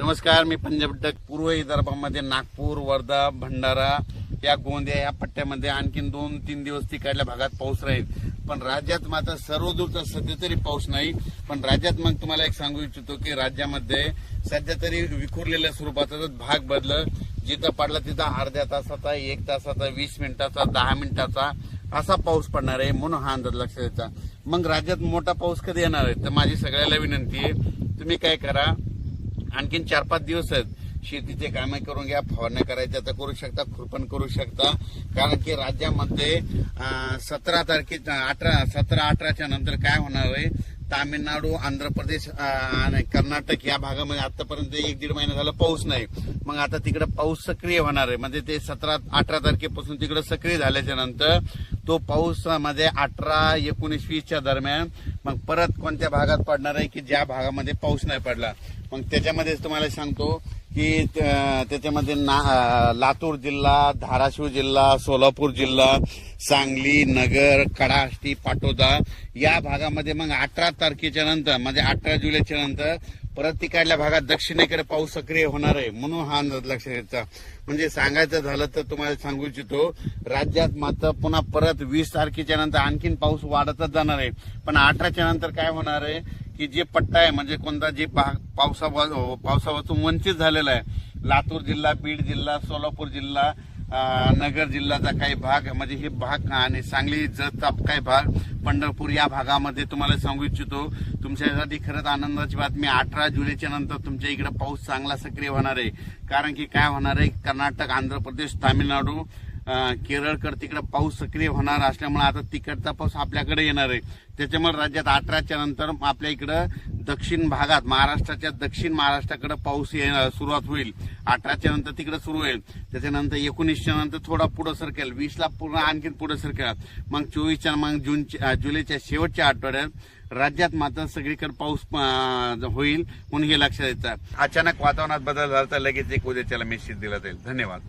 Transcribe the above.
नमस्कार, मी पंजाब डक. पूर्व विदर्भामध्ये नागपूर, वर्धा, भंडारा या गोंदिया या पट्ट्यामध्ये आणखीन 2-3 दिवस तिकडल्या भागात पाऊस राहील. पण राज्यात मात्र सर्वदूर तर सध्या तरी पाऊस नाही. पण राज्यात मग तुम्हाला एक सांगू इच्छितो की राज्यामध्ये सध्या तरी विखुरलेल्या स्वरूपाचा भाग बदल, जिथं पडला तिथं अर्ध्या तासाचा, 1 तासाचा, 20 मिनिटाचा, 10 मिनिटाचा असा पाऊस पडणार आहे. म्हणून हा अंदाज लक्षात द्यायचा. मग राज्यात मोठा पाऊस कधी येणार आहे तर माझी सगळ्याला विनंती आहे, तुम्ही काय करा, आणखीन 4-5 दिवस आहेत, शेतीचे कामे करून घ्या. फवारण्या करायच्या तर करू शकता, खुरपण करू शकता. कारण की राज्यामध्ये 17-18च्या नंतर काय होणार आहे, तामिळनाडू, आंध्र प्रदेश आणि कर्नाटक या भागामध्ये आतापर्यंत 1-1.5 महिना झाला पाऊस नाही. मग आता तिकडे पाऊस सक्रिय होणार आहे. म्हणजे ते 17-18 तारखेपासून तिकडे सक्रिय झाल्याच्या नंतर तो पाऊस मध्ये 18, 19, 20च्या दरम्यान मग परत कोणत्या भागात पडणार आहे की ज्या भागामध्ये पाऊस नाही पडला. मग त्याच्यामध्ये तुम्हाला सांगतो की त्याच्यामध्ये लातूर जिल्हा, धाराशिव जिल्हा, सोलापूर जिल्हा, सांगली, नगर, कडाष्टी, पाटोदा या भागामध्ये मग 18 तारखेच्या नंतर म्हणजे 18 जुलैच्या नंतर परत तिकडल्या भागात दक्षिणेकडे पाऊस सक्रिय होणार आहे. म्हणून हा अंदाज लक्षात घ्यायचा. म्हणजे सांगायचं झालं तर तुम्हाला सांगू इच्छितो, राज्यात मात्र पुन्हा परत 20 तारखेच्या नंतर आणखीन पाऊस वाढतच जाणार आहे. पण 18च्या नंतर काय होणार आहे की जे पट्टा आहे म्हणजे कोणता जे पावसापासून वंचित झालेला आहे, लातूर जिल्हा, बीड जिल्हा, सोलापूर जिल्हा, नगर जिल्ह्याचा काही भाग म्हणजे हे भाग आणि सांगली जतचा काही भाग, पंढरपूर या भागामध्ये तुम्हाला सांगू इच्छितो, तुमच्यासाठी खरंच आनंदाची बातमी. 18 जुलैच्या नंतर तुमच्या इकडे पाऊस चांगला सक्रिय होणार आहे. कारण की काय होणार आहे, कर्नाटक, आंध्र प्रदेश, तामिळनाडू, केरळकडे तिकडे पाऊस सक्रिय होणार असल्यामुळे आता तिकडचा पाऊस आपल्याकडे येणार आहे. त्याच्यामुळे राज्यात 18च्या नंतर आपल्या इकडं दक्षिण भागात, महाराष्ट्राच्या दक्षिण महाराष्ट्राकडे पाऊस सुरुवात होईल. 18च्या नंतर तिकडे सुरू होईल. त्याच्यानंतर 19च्या नंतर थोडा पुढे सरकेल, 20ला पूर्ण आणखीन पुढे सरकेल. मग 24च्या मग जुलैच्या शेवटच्या आठवड्यात राज्यात मात्र सगळीकडे पाऊस होईल. म्हणून हे लक्षात द्यायचं. अचानक वातावरणात बदल झाला तर लगेच एक उद्याच्याला मेसेज दिला जाईल. धन्यवाद.